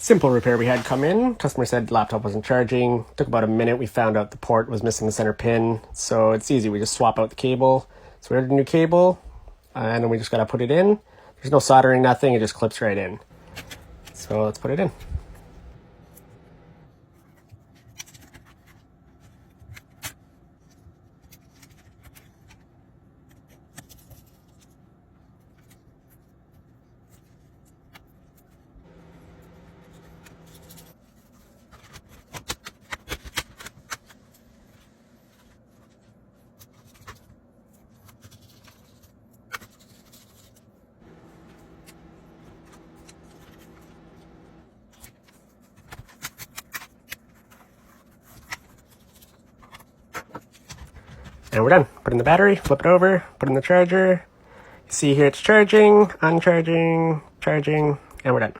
Simple repair we had come in. Customer said laptop wasn't charging. Took about a minute. We found out the port was missing the center pin. So it's easy. We just swap out the cable. So we ordered a new cable and then we just got to put it in. There's no soldering, nothing. It just clips right in. So let's put it in. And we're done. Put in the battery, flip it over, put in the charger. You see here it's charging, uncharging, charging, and we're done.